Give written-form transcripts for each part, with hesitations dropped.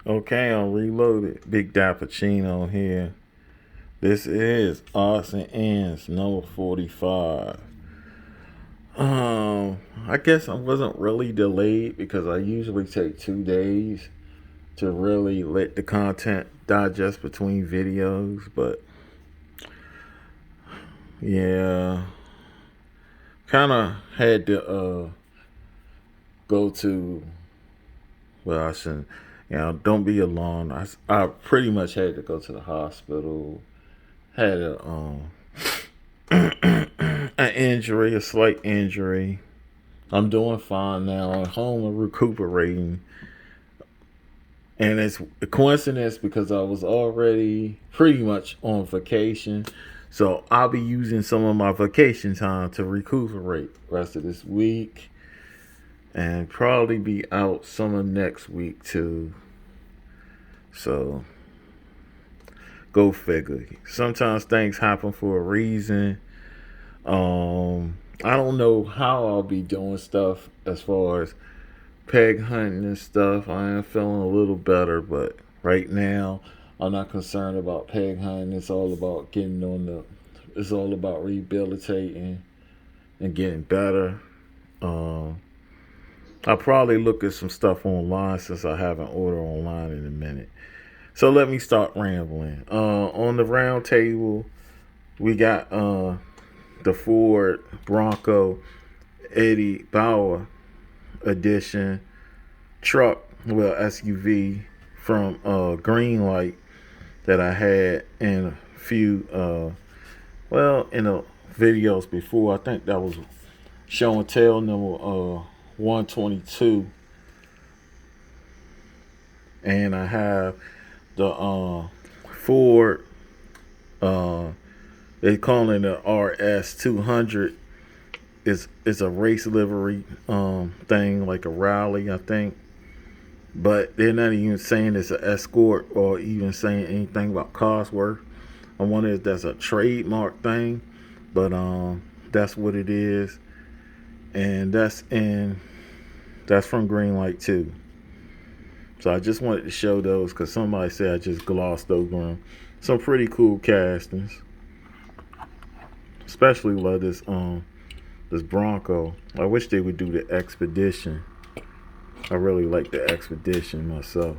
Okay, I'm reloaded. Big Dappuccino here. This is Odds and Ends number 45. I guess I wasn't really delayed because I usually take 2 days to really let the content digest between videos. But yeah, kind of had to go to, well, I shouldn't, don't be alarmed. I pretty much had to go to the hospital. Had an injury, a slight injury. I'm doing fine now. At home and recuperating. And it's a coincidence because I was already pretty much on vacation. So I'll be using some of my vacation time to recuperate rest of this week and probably be out some of next week too. So go figure. Sometimes things happen for a reason. I don't know how I'll be doing stuff as far as peg hunting and stuff. I am feeling a little better, but right now I'm not concerned about peg hunting. It's all about getting on the. It's all about rehabilitating and getting better. Um, I'll probably look at some stuff online since I haven't ordered online in a minute. So let me start rambling. On the round table, we got the Ford Bronco Eddie Bauer edition truck, well, SUV from Greenlight that I had in a few, in the videos before. I think that was show and tell number 122. And I have the Ford, uh, they call it the RS 200. It's a race livery thing, like a rally, I think. But they're not even saying it's an escort or even saying anything about Cosworth. I wonder if that's a trademark thing, but that's what it is, and that's from Greenlight too. So I just wanted to show those because somebody said I just glossed over them. Some pretty cool castings, especially love this Bronco. I wish they would do the Expedition. I really like the Expedition myself.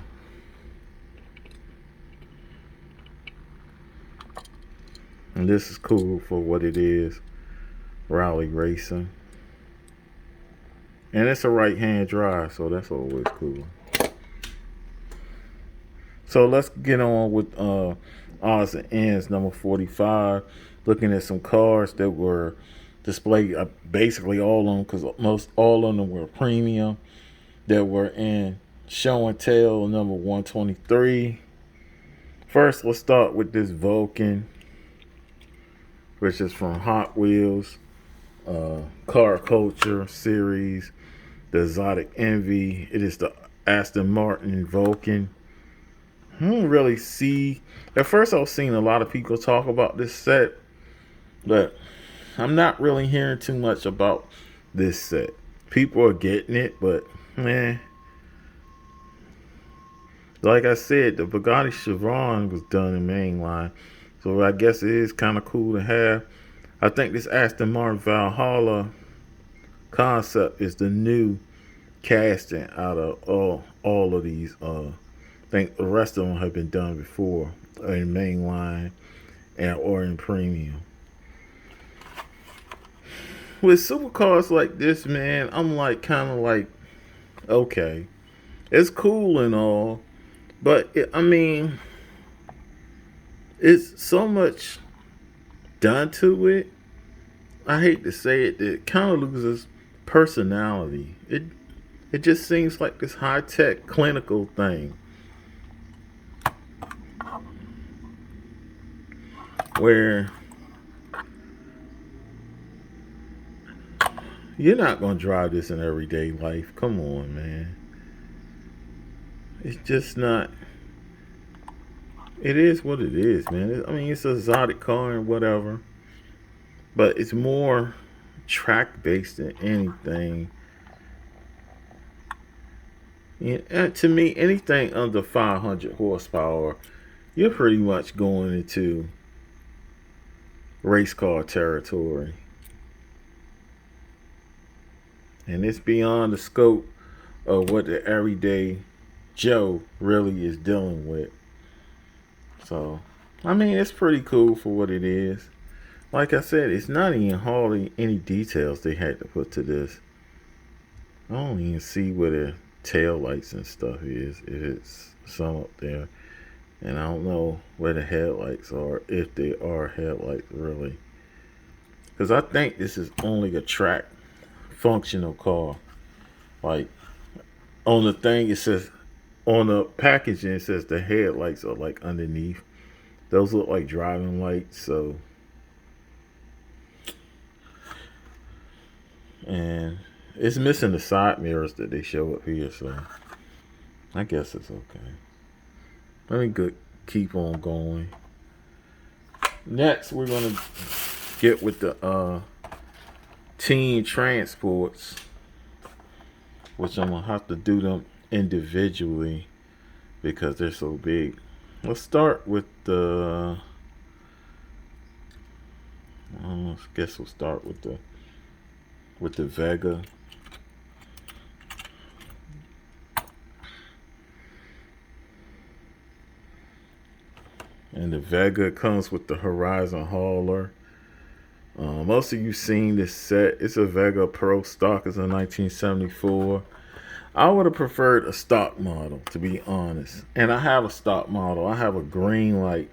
And this is cool for what it is, rally racing. And it's a right hand drive, so that's always cool. So let's get on with odds and ends number 45. Looking at some cars that were displayed, basically all of them, because most all of them were premium, that were in show and tell number 123. First, let's start with this Vulcan, which is from Hot Wheels, Car Culture series, the Exotic Envy. It is the Aston Martin Vulcan. I don't really see. At first, I was seeing a lot of people talk about this set, but I'm not really hearing too much about this set. People are getting it, but man, like I said, the Bugatti Chiron was done in mainline, so I guess it is kind of cool to have. I think this Aston Martin Valhalla concept is the new casting out of all of these. I think the rest of them have been done before in mainline and or in premium. With supercars like this, man, I'm like kind of like okay, it's cool and all, but I mean, it's so much done to it. I hate to say it, that it kind of loses personality. It just seems like this high tech clinical thing where you're not gonna drive this in everyday life. Come on, man. It's just not. It is what it is, man. I mean, it's an exotic car and whatever, but it's more track based than anything. Yeah, and to me, anything under 500 horsepower, you're pretty much going into race car territory. And it's beyond the scope of what the everyday Joe really is dealing with. So, I mean, it's pretty cool for what it is. Like I said, it's not even hardly any details they had to put to this. I don't even see where the tail lights and stuff is. If it's some up there. And I don't know where the headlights are, if they are headlights really. Because I think this is only a track functional car. Like, on the thing, it says, on the packaging, it says the headlights are like underneath. Those look like driving lights, so. And it's missing the side mirrors that they show up here, so I guess it's okay. Let me keep on going. Next, we're gonna get with the teen transports, which I'm gonna have to do them individually because they're so big. Let's start with the. I guess we'll start with the Vega. And the Vega comes with the Horizon Hauler. Most of you seen this set. It's a Vega Pro stock. It's a 1974. I would have preferred a stock model, to be honest. And I have a stock model. I have a Greenlight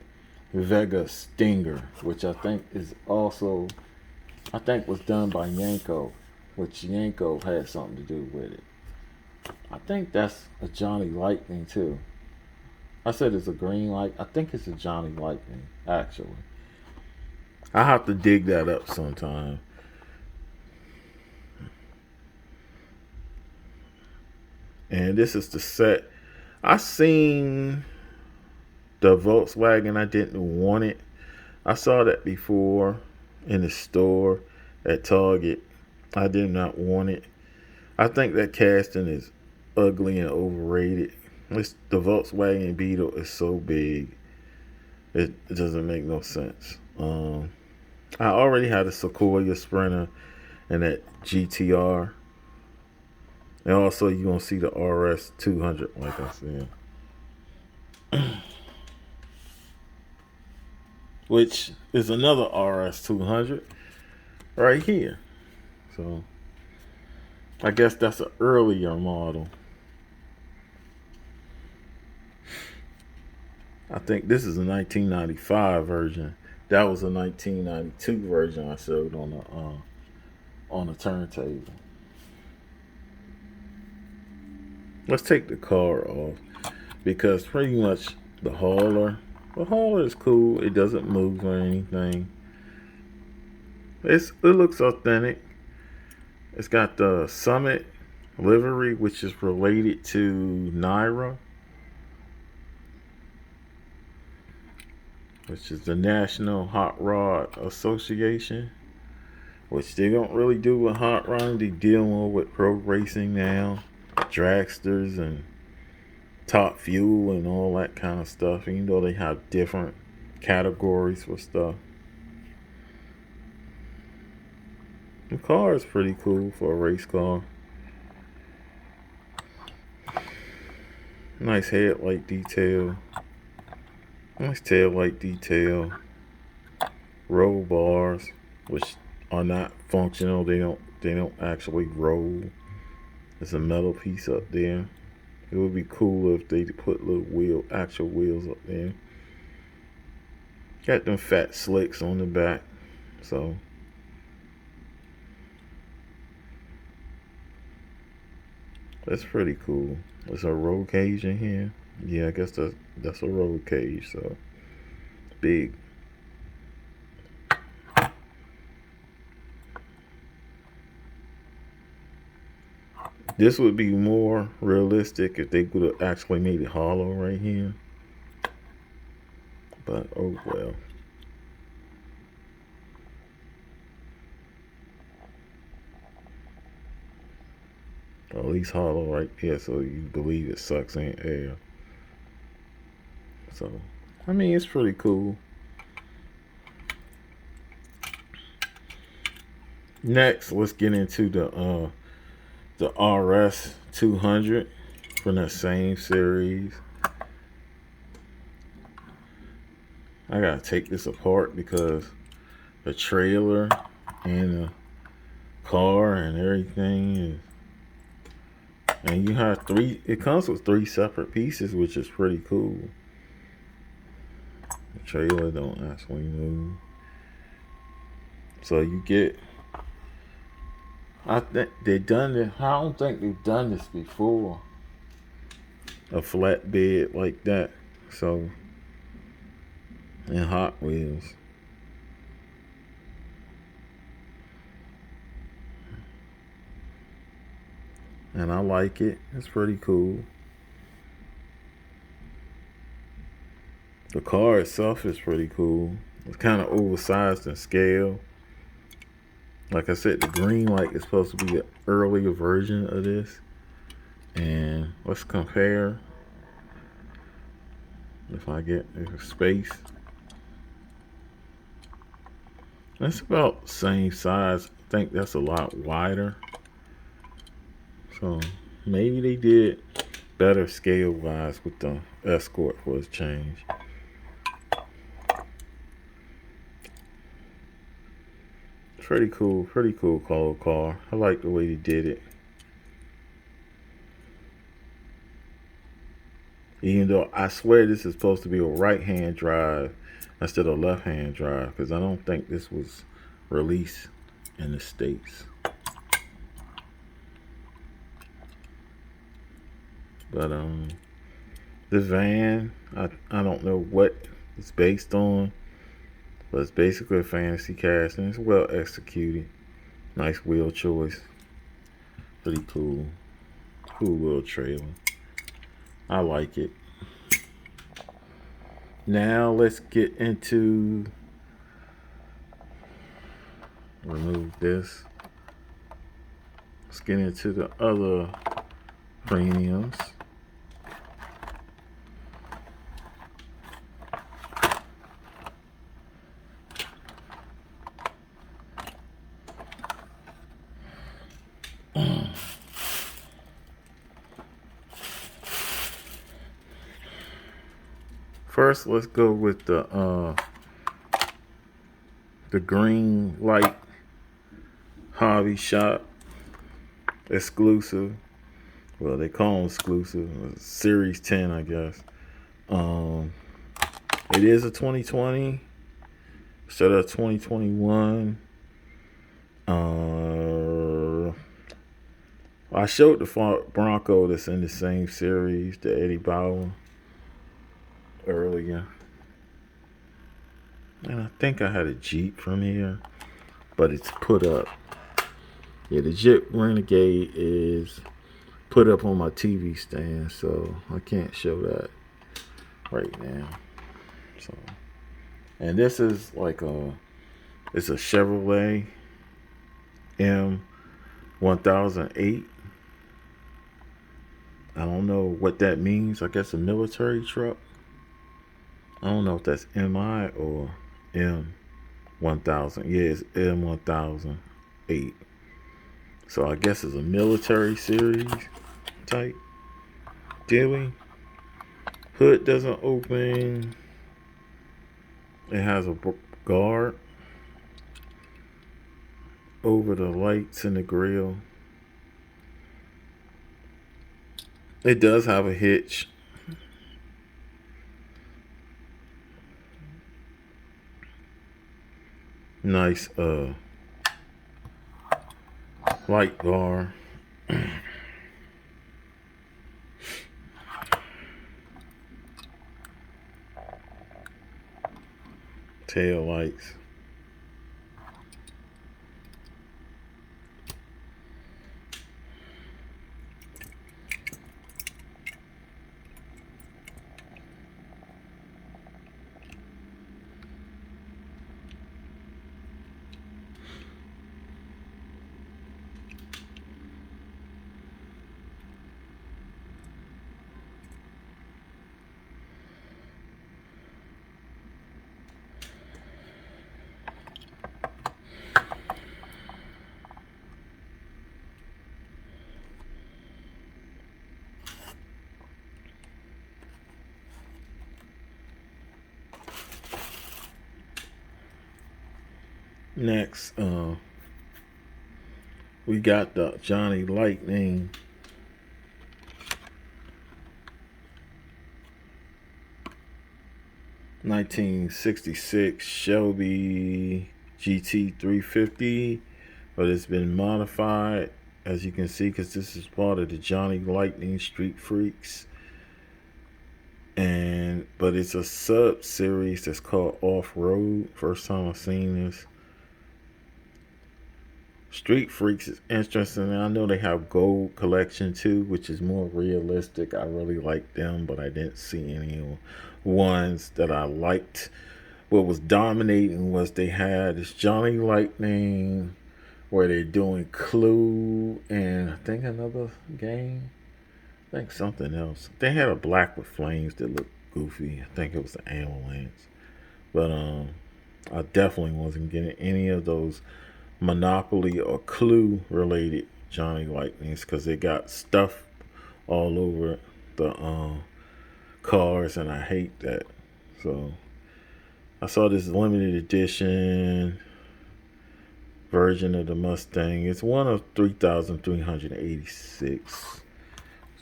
Vega Stinger, which I think is also, I think was done by Yanko, which Yanko had something to do with it. I think that's a Johnny Lightning too. I said it's a Greenlight. I think it's a Johnny Lightning, actually. I have to dig that up sometime. And this is the set. I seen the Volkswagen. I didn't want it. I saw that before in the store at Target. I did not want it. I think that casting is ugly and overrated. The Volkswagen Beetle is so big, it doesn't make no sense. I already had a Sequoia Sprinter and that GTR. And also, you're going to see the RS 200, like I said. Which is another RS 200 right here. So, I guess that's an earlier model. I think this is a 1995 version. That was a 1992 version I showed on the turntable. Let's take the car off because pretty much the hauler is cool. It doesn't move or anything. It looks authentic. It's got the Summit livery, which is related to Naira, which is the National Hot Rod Association, which they don't really do with hot rod. They deal more with pro racing now, dragsters and top fuel and all that kind of stuff. Even though they have different categories for stuff. The car is pretty cool for a race car. Nice headlight detail. Nice tail light detail. Roll bars, which are not functional. They don't actually roll. There's a metal piece up there. It would be cool if they put actual wheels up there. Got them fat slicks on the back. So that's pretty cool. There's a roll cage in here. Yeah, I guess that's a roll cage. So big. This would be more realistic if they could have actually made it hollow right here. But oh well. Or at least hollow right here, so you believe it sucks in air. So, I mean, it's pretty cool. Next, let's get into the RS 200 from that same series. I gotta take this apart because the trailer and the car and everything is, and you have three. It comes with three separate pieces, which is pretty cool. The trailer don't actually move, so you get. I think they done it. I don't think they've done this before. A flatbed like that. So in Hot Wheels. And I like it. It's pretty cool. The car itself is pretty cool. It's kind of oversized in scale. Like I said, the Greenlight is supposed to be an earlier version of this. And let's compare. If I get space. That's about the same size. I think that's a lot wider. So maybe they did better scale wise with the Escort for its change. Pretty cool color car. I like the way they did it. Even though I swear this is supposed to be a right-hand drive instead of left-hand drive, because I don't think this was released in the States. But this van, I don't know what it's based on, but it's basically a fantasy cast and it's well executed. Nice wheel choice. Pretty cool. Cool little trailer. I like it. Now let's get into, remove this. Let's get into the other premiums. First, let's go with the Greenlight Hobby Shop exclusive. Well, they call them exclusive. Series 10, I guess. It is a 2020 instead of 2021. I showed the Bronco that's in the same series, the Eddie Bauer, earlier. And I think I had a Jeep from here, but it's put up. Yeah, the Jeep Renegade is put up on my TV stand, so I can't show that right now. So, and this is like it's a Chevrolet M1008. I don't know what that means. I guess a military truck. I don't know if that's MI or M1000. Yeah, it's M1008. So I guess it's a military series type dealing. Hood doesn't open. It has a guard over the lights in the grill. It does have a hitch. Nice light bar. Tail lights. Next, we got the Johnny Lightning 1966 Shelby GT 350, but it's been modified, as you can see, because this is part of the Johnny Lightning Street Freaks. But it's a sub series that's called Off Road. First time I've seen this. Street Freaks is interesting. I know they have Gold Collection too, which is more realistic. I really like them, but I didn't see any ones that I liked. What was dominating was they had this Johnny Lightning, where they're doing Clue and I think another game. I think something else. They had a black with flames that looked goofy. I think it was the ambulance. But I definitely wasn't getting any of those Monopoly or Clue related Johnny Lightnings because they got stuff all over the cars, and I hate that. So I saw this limited edition version of the Mustang. It's one of 3,386.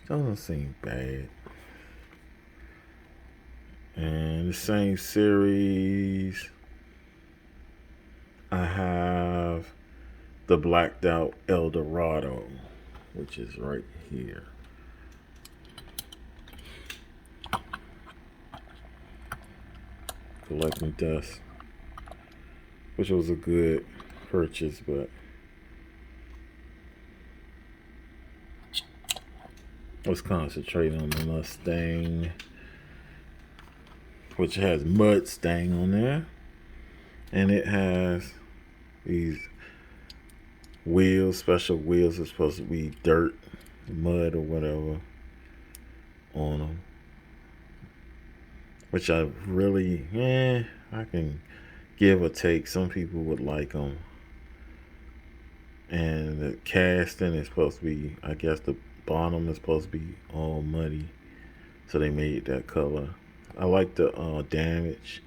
Doesn't seem bad. And the same series, I have the blacked out Eldorado, which is right here. Collecting dust, which was a good purchase, but let's concentrate on the Mustang, which has Mustang on there, and it has these wheels, special wheels. Are supposed to be dirt, mud, or whatever on them, which I really, I can give or take. Some people would like them, and the casting is supposed to be, I guess the bottom is supposed to be all muddy, so they made that color. I like the damage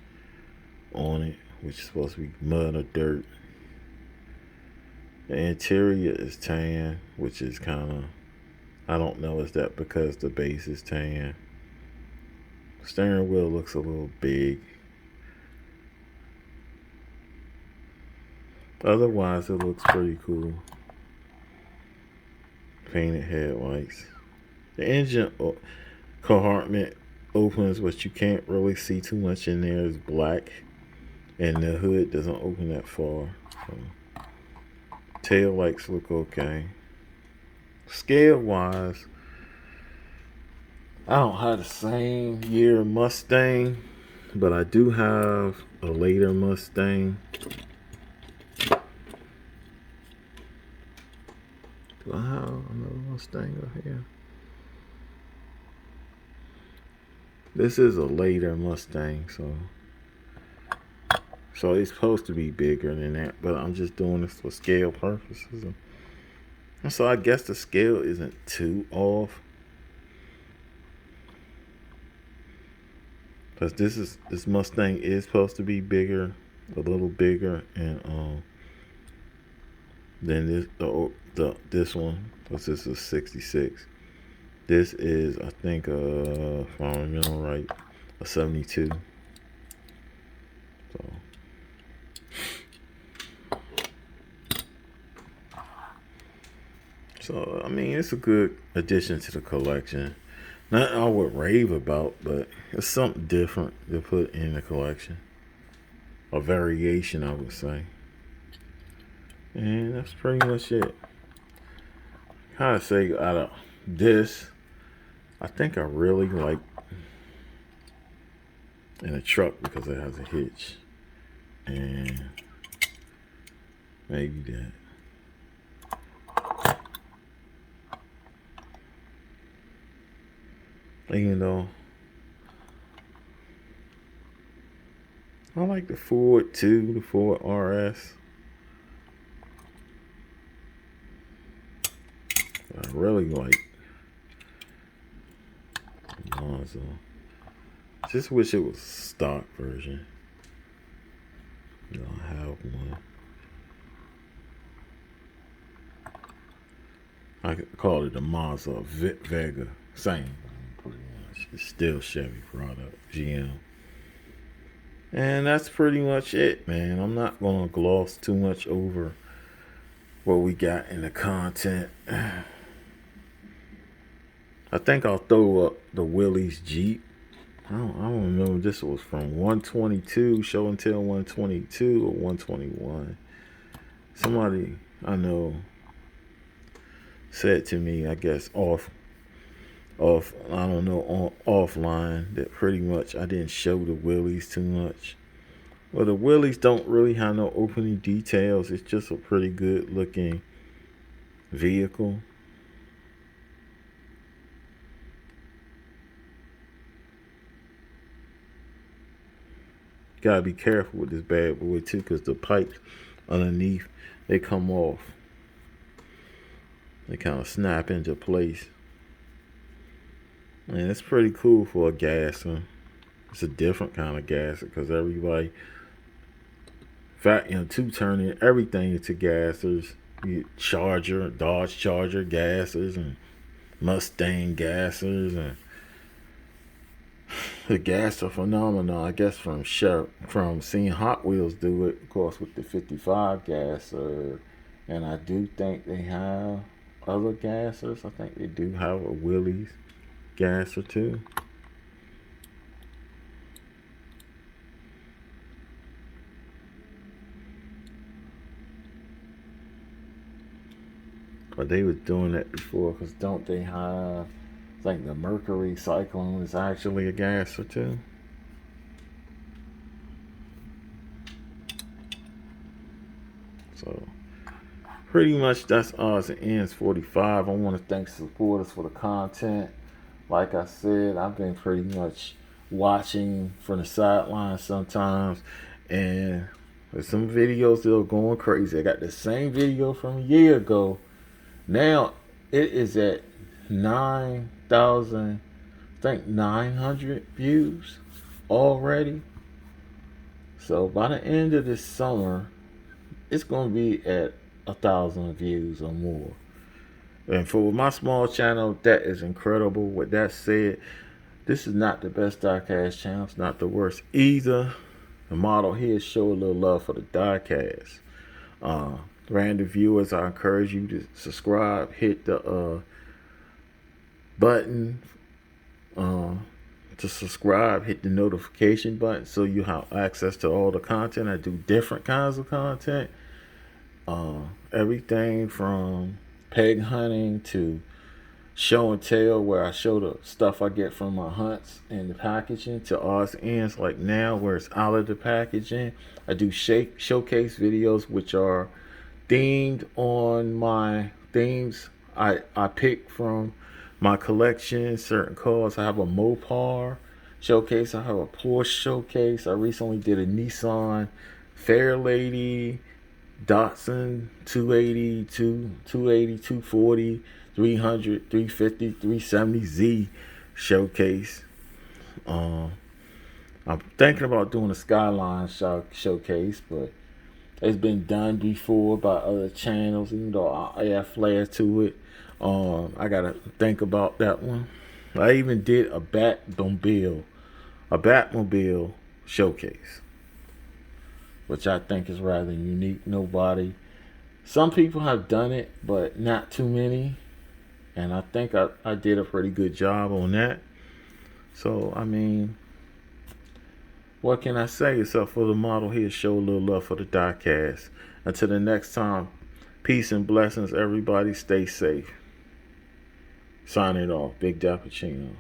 on it, which is supposed to be mud or dirt. The interior is tan, which is kind of, I don't know, is that because the base is tan? Steering wheel looks a little big. Otherwise, it looks pretty cool. Painted headlights. The engine compartment opens, but you can't really see too much in there. It's black, and the hood doesn't open that far. So, tail lights look okay. Scale wise, I don't have the same year Mustang, but I do have a later Mustang. Do I have another Mustang up here? This is a later Mustang, so it's supposed to be bigger than that, but I'm just doing this for scale purposes. And so I guess the scale isn't too off. Because this Mustang is supposed to be bigger, a little bigger, and then this one, because this is 66. This is, I think, if I remember right, a 72. So I mean, it's a good addition to the collection. Not I would rave about, but it's something different to put in the collection. A variation, I would say. And that's pretty much it. Kind of say out of this, I think I really like in a truck because it has a hitch. And maybe that. Even though I like the Ford too, the Ford RS. I really like the Monza. Just wish it was stock version. You don't have one. I call it the Mazda Vega. Same, pretty much. It's still Chevy product, GM. And that's pretty much it, man. I'm not gonna gloss too much over what we got in the content. I think I'll throw up the Willie's Jeep. I don't know if this was from 122, show and tell 122 or 121. Somebody I know said to me, I guess I don't know, offline, that pretty much I didn't show the Willys too much. Well, the Willys don't really have no opening details. It's just a pretty good looking vehicle. Gotta be careful with this bad boy too, because the pipes underneath, they come off. They kind of snap into place. And it's pretty cool for a gasser. It's a different kind of gasser because everybody, two-turning everything into gassers. Charger, Dodge Charger gassers and Mustang gassers, and the gasser phenomenon, I guess, from seeing Hot Wheels do it, of course, with the 55 gasser. And I do think they have other gassers. I think they do have a Willys gasser too. But they was doing that before, because don't they have, I think the Mercury Cyclone is actually a gasser too. So pretty much that's us. It ends 45. I want to thank supporters for the content. Like I said, I've been pretty much watching from the sidelines sometimes, and there's some videos that are going crazy. I got the same video from a year ago. Now it is at 9,000, I think 900 views already. So by the end of this summer, it's going to be at 1,000 views or more. And for my small channel, that is incredible. With that said, this is not the best diecast channel. It's not the worst either. The model here show a little love for the diecast. Random viewers, I encourage you to subscribe. Hit the button to subscribe. Hit the notification button so you have access to all the content. I do different kinds of content. Everything from peg hunting to show and tell, where I show the stuff I get from my hunts and the packaging, to odds ends like now where it's out of the packaging. I do showcase videos which are themed on my themes I pick from my collection. Certain cars, I have a Mopar showcase, I have a Porsche showcase. I recently did a Nissan Fairlady, Datsun 280, 280, 240, 300, 350, 370Z showcase. I'm thinking about doing a Skyline showcase, but it's been done before by other channels, even though I add flair to it. I gotta think about that one. I even did a Batmobile showcase, which I think is rather unique. Some people have done it, but not too many. And I think I did a pretty good job on that. So, I mean, what can I say except for the model here show a little love for the diecast. Until the next time, peace and blessings, everybody. Stay safe. Signing off, Big Dappuccino.